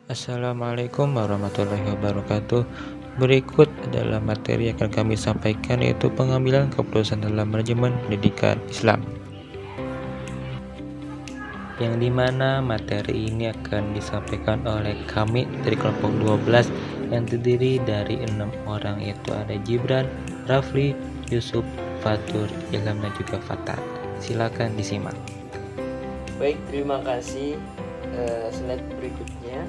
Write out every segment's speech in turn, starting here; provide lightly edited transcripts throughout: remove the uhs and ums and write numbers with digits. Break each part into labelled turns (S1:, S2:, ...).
S1: Assalamualaikum warahmatullahi wabarakatuh. Berikut adalah materi yang akan kami sampaikan, yaitu pengambilan keputusan dalam manajemen pendidikan Islam, yang dimana materi ini akan disampaikan oleh kami dari kelompok 12 yang terdiri dari 6 orang, yaitu ada Gibran, Rafli, Yusuf, Fatur, Ilham, dan juga Fatat. Silakan disimak.
S2: Baik, terima kasih. Slide berikutnya,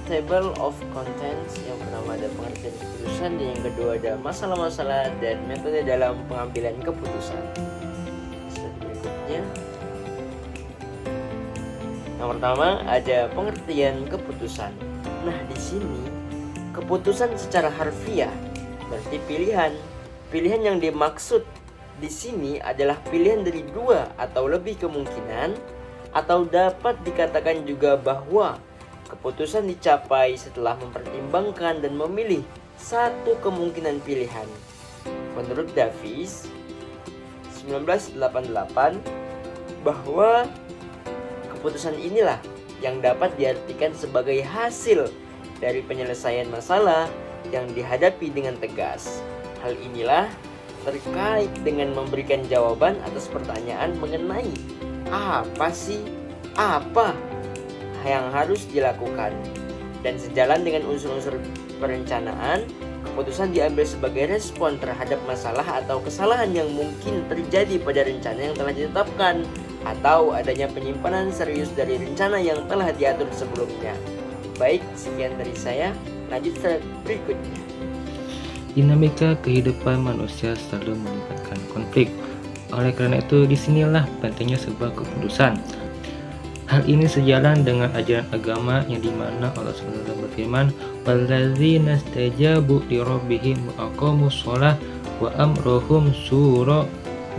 S2: table of contents. Yang pertama ada pengertian keputusan, dan yang kedua ada masalah-masalah dan metode dalam pengambilan keputusan. Slide berikutnya, yang pertama ada pengertian keputusan. Nah, di sini keputusan secara harfiah berarti pilihan. Pilihan yang dimaksud di sini adalah pilihan dari dua atau lebih kemungkinan, atau dapat dikatakan juga bahwa keputusan dicapai setelah mempertimbangkan dan memilih satu kemungkinan pilihan. Menurut Davis 1988, bahwa keputusan inilah yang dapat diartikan sebagai hasil dari penyelesaian masalah yang dihadapi dengan tegas. Hal inilah terkait dengan memberikan jawaban atas pertanyaan mengenai apa yang harus dilakukan, dan sejalan dengan unsur-unsur perencanaan, keputusan diambil sebagai respon terhadap masalah atau kesalahan yang mungkin terjadi pada rencana yang telah ditetapkan, atau adanya penyimpanan serius dari rencana yang telah diatur sebelumnya. Baik, sekian dari saya. Lanjut slide berikutnya.
S1: Dinamika kehidupan manusia selalu melibatkan konflik. Oleh karena itu, disinilah pentingnya sebuah keputusan. Hal ini sejalan dengan ajaran agama yang dimana Allah SWT berfirman, "Walladzina stajabu lirabbihim wa aqamus shalah wa amruhum syura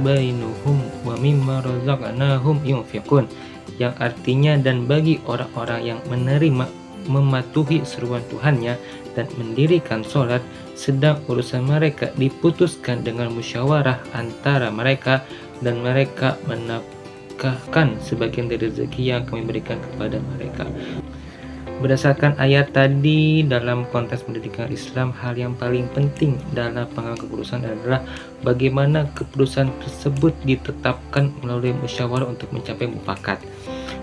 S1: bainuhum wa mimma razaqnahum yunfiqun," yang artinya, dan bagi orang-orang yang menerima mematuhi seruan Tuhannya dan mendirikan sholat, sedang urusan mereka diputuskan dengan musyawarah antara mereka, dan mereka menafkahkan sebagian dari rezeki yang kami berikan kepada mereka. Berdasarkan ayat tadi, dalam konteks pendidikan Islam, hal yang paling penting dalam pengambilan keputusan adalah bagaimana keputusan tersebut ditetapkan melalui musyawarah untuk mencapai mufakat.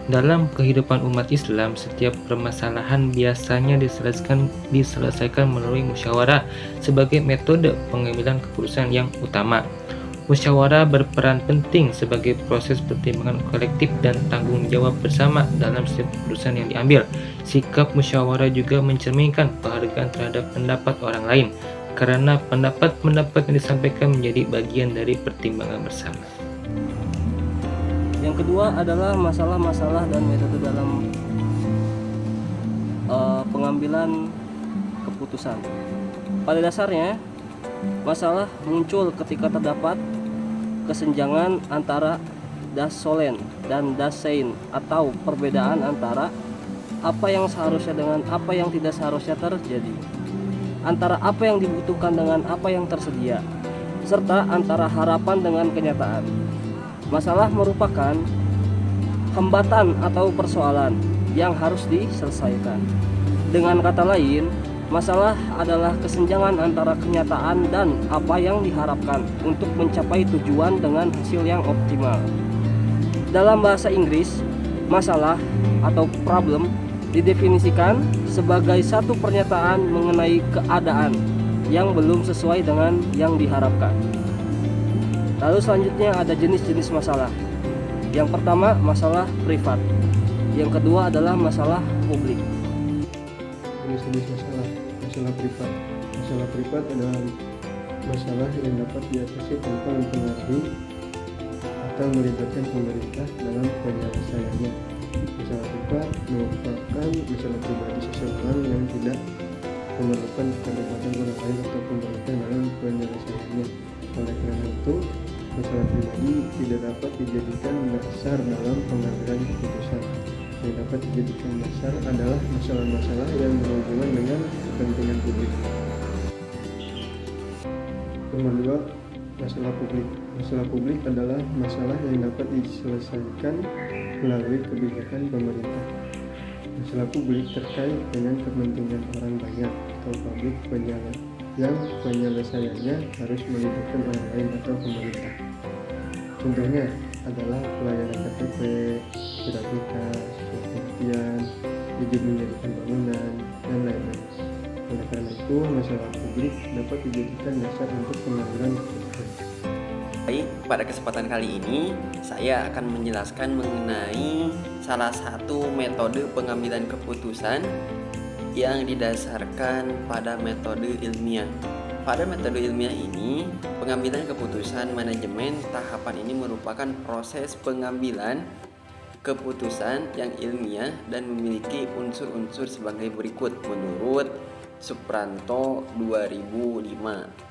S1: Dalam kehidupan umat Islam, setiap permasalahan biasanya diselesaikan melalui musyawarah sebagai metode pengambilan keputusan yang utama. Musyawarah berperan penting sebagai proses pertimbangan kolektif dan tanggung jawab bersama dalam setiap keputusan yang diambil. Sikap musyawarah juga mencerminkan penghargaan terhadap pendapat orang lain, karena pendapat-pendapat yang disampaikan menjadi bagian dari pertimbangan bersama.
S3: Yang kedua adalah masalah-masalah dan metode dalam pengambilan keputusan. Pada dasarnya, masalah muncul ketika terdapat kesenjangan antara dasolen dan dasein, atau perbedaan antara apa yang seharusnya dengan apa yang tidak seharusnya terjadi, antara apa yang dibutuhkan dengan apa yang tersedia, serta antara harapan dengan kenyataan. Masalah merupakan hambatan atau persoalan yang harus diselesaikan. Dengan kata lain, masalah adalah kesenjangan antara kenyataan dan apa yang diharapkan untuk mencapai tujuan dengan hasil yang optimal. Dalam bahasa Inggris, masalah atau problem didefinisikan sebagai satu pernyataan mengenai keadaan yang belum sesuai dengan yang diharapkan. Lalu selanjutnya ada jenis-jenis masalah. Yang pertama, masalah privat. Yang kedua adalah masalah publik.
S4: Jenis-jenis masalah privat. Masalah privat adalah masalah yang dapat diatasi tanpa mempengaruhi atau melibatkan pemerintah dalam penyelesaiannya. Masalah privat merupakan masalah pribadi seseorang yang tidak memerlukan keterlibatan orang lain atau pemerintah dalam penyelesaiannya. Oleh karena itu, masalah pribadi tidak dapat dijadikan dasar dalam pengambilan keputusan. Yang dapat dijadikan dasar adalah masalah-masalah yang berhubungan dengan kepentingan publik. Nomor 2, masalah publik. Masalah publik adalah masalah yang dapat diselesaikan melalui kebijakan pemerintah. Masalah publik terkait dengan kepentingan orang banyak atau publik yang penyelesaiannya harus melibatkan orang lain atau pemerintah. Contohnya adalah pelayanan KTP, grafika, penelitian, izin menjadikan bangunan, dan lain-lain. Oleh karena itu, masalah publik dapat dijadikan dasar untuk pengambilan keputusan.
S2: Baik, pada kesempatan kali ini saya akan menjelaskan mengenai salah satu metode pengambilan keputusan yang didasarkan pada metode ilmiah. Pada metode ilmiah ini, pengambilan keputusan manajemen tahapan ini merupakan proses pengambilan keputusan yang ilmiah dan memiliki unsur-unsur sebagai berikut menurut Supranto 2005.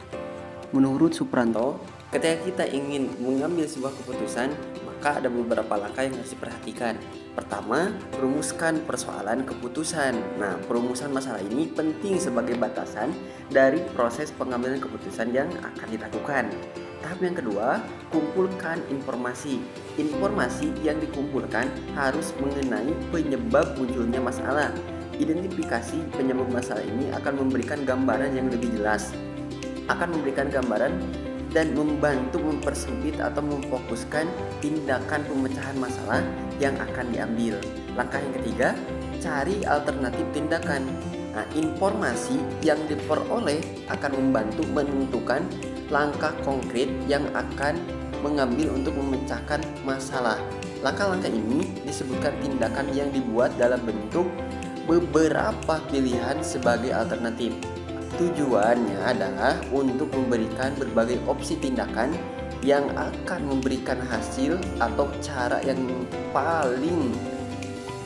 S2: Menurut Supranto, ketika kita ingin mengambil sebuah keputusan, maka ada beberapa langkah yang harus diperhatikan. Pertama, rumuskan persoalan keputusan. Nah, perumusan masalah ini penting sebagai batasan dari proses pengambilan keputusan yang akan dilakukan. Tahap yang kedua, kumpulkan informasi. Informasi yang dikumpulkan harus mengenai penyebab munculnya masalah. Identifikasi penyebab masalah ini akan memberikan gambaran yang lebih jelas. Akan memberikan gambaran dan membantu mempersempit atau memfokuskan tindakan pemecahan masalah yang akan diambil. Langkah yang ketiga, cari alternatif tindakan. Nah, informasi yang diperoleh akan membantu menentukan langkah konkret yang akan mengambil untuk memecahkan masalah. Langkah-langkah ini disebutkan tindakan yang dibuat dalam bentuk beberapa pilihan sebagai alternatif. Tujuannya adalah untuk memberikan berbagai opsi tindakan yang akan memberikan hasil atau cara yang paling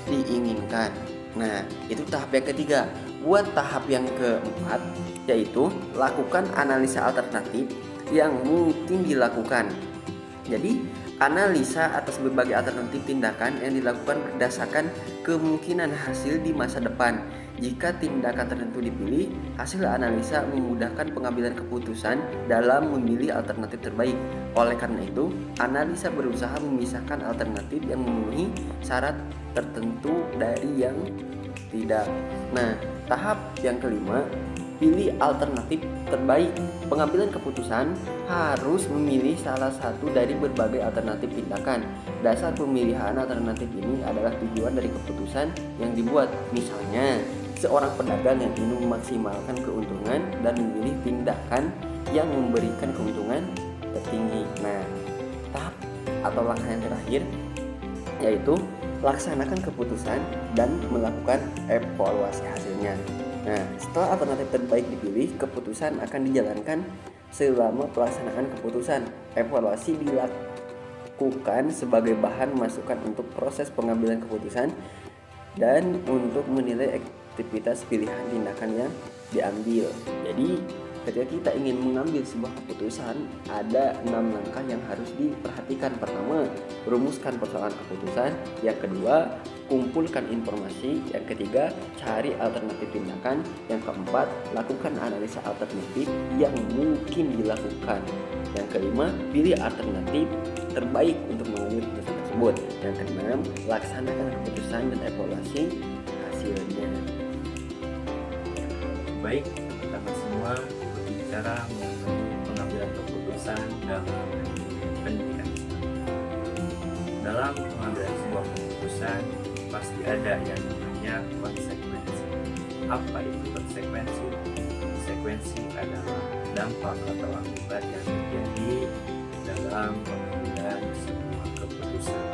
S2: diinginkan. Nah, itu tahap yang ketiga. Buat tahap yang keempat, yaitu lakukan analisa alternatif yang mungkin dilakukan. Jadi, analisa atas berbagai alternatif tindakan yang dilakukan berdasarkan kemungkinan hasil di masa depan. Jika tindakan tertentu dipilih, hasil analisa memudahkan pengambilan keputusan dalam memilih alternatif terbaik. Oleh karena itu, analisa berusaha memisahkan alternatif yang memenuhi syarat tertentu dari yang tidak. Nah, tahap yang kelima, pilih alternatif terbaik. Pengambilan keputusan harus memilih salah satu dari berbagai alternatif tindakan. Dasar pemilihan alternatif ini adalah tujuan dari keputusan yang dibuat. Misalnya, seorang pedagang yang ingin memaksimalkan keuntungan dan memilih tindakan yang memberikan keuntungan tertinggi. Nah, tahap atau langkah yang terakhir yaitu laksanakan keputusan dan melakukan evaluasi hasilnya. Nah, setelah alternatif terbaik dipilih, keputusan akan dijalankan selama pelaksanaan keputusan. Evaluasi dilakukan sebagai bahan masukan untuk proses pengambilan keputusan dan untuk menilai aktivitas pilihan tindakan yang diambil. Jadi, ketika kita ingin mengambil sebuah keputusan, ada 6 langkah yang harus diperhatikan. Pertama, rumuskan persoalan keputusan. Yang kedua, kumpulkan informasi. Yang ketiga, cari alternatif tindakan. Yang keempat, lakukan analisa alternatif yang mungkin dilakukan. Yang kelima, pilih alternatif terbaik untuk mengambil keputusan tersebut. Yang keenam, laksanakan keputusan dan evaluasi hasilnya.
S1: Baik, teman-teman semua, berbicara mengenai pengambilan keputusan dalam pendidikan. Dalam pengambilan sebuah keputusan pasti ada yang namanya konsekuensi. Apa itu konsekuensi? Konsekuensi adalah dampak atau akibat yang terjadi dalam pengambilan sebuah keputusan.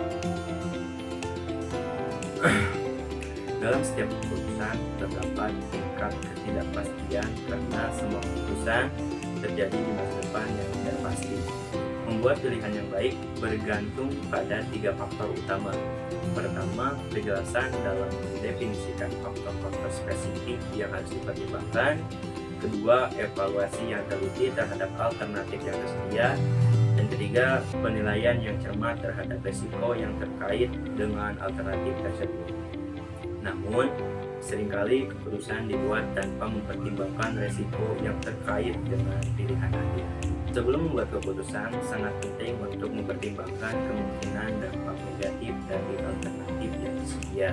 S1: Dalam setiap keputusan terdapat tingkat ketidakpastian karena semua keputusan terjadi di masa depan yang tidak pasti. Membuat pilihan yang baik bergantung pada 3 faktor utama. Pertama, kejelasan dalam mendefinisikan faktor-faktor spesifik yang harus dipertimbangkan. Kedua, evaluasi yang teliti terhadap alternatif yang tersedia. Dan ketiga, penilaian yang cermat terhadap risiko yang terkait dengan alternatif tersebut. Namun, seringkali keputusan dibuat tanpa mempertimbangkan risiko yang terkait dengan pilihan Anda. Sebelum membuat keputusan, sangat penting untuk mempertimbangkan kemungkinan dampak negatif dari alternatif yang tersedia.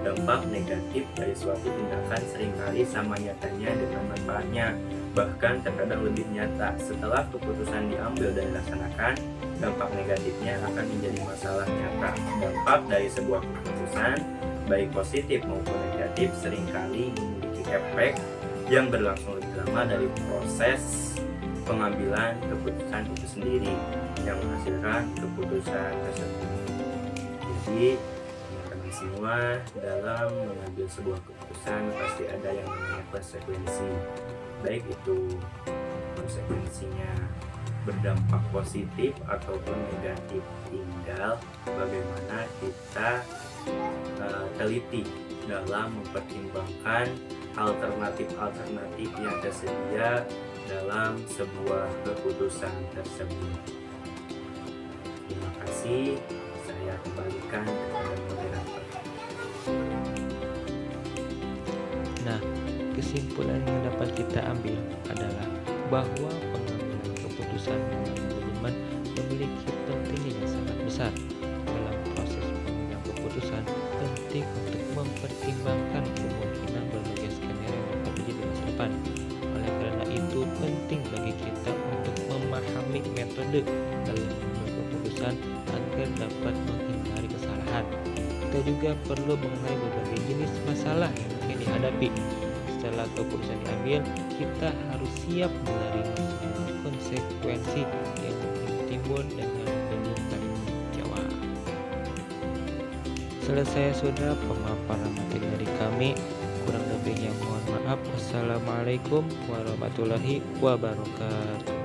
S1: Dampak negatif dari suatu tindakan seringkali sama nyatanya dengan manfaatnya, bahkan terkadang lebih nyata. Setelah keputusan diambil dan dilaksanakan, dampak negatifnya akan menjadi masalah nyata. Dampak dari sebuah keputusan, baik positif maupun negatif, seringkali memiliki efek yang berlangsung lebih lama dari proses pengambilan keputusan itu sendiri yang menghasilkan keputusan tersebut. Jadi teman-teman semua, dalam mengambil sebuah keputusan pasti ada yang namanya konsekuensi, baik itu konsekuensinya berdampak positif ataupun negatif. Tinggal bagaimana kita teliti dalam mempertimbangkan alternatif-alternatif yang tersedia dalam sebuah keputusan tersebut. Terima kasih. Saya kembalikan kepada moderator.
S5: Nah, kesimpulan yang dapat kita ambil adalah bahwa pengambilan keputusan dalam manajemen memiliki pentingnya yang sangat besar. Dalam proses pengambilan keputusan, penting untuk mempertimbangkan kemungkinan berbagai skenario yang dapat terjadi di masa depan. Oleh karena itu, penting bagi kita untuk memahami metode dalam mengambil keputusan agar dapat menghindari kesalahan. Kita juga perlu mengenai berbagai jenis masalah yang mungkin dihadapi. Setelah keputusan diambil, kita harus siap menerima semua konsekuensi yang mungkin timbul dengan penuh tanggung jawab. Selesai sudah pemaparan materi dari kami. Kurang lebihnya mohon maaf. Wassalamualaikum warahmatullahi wabarakatuh.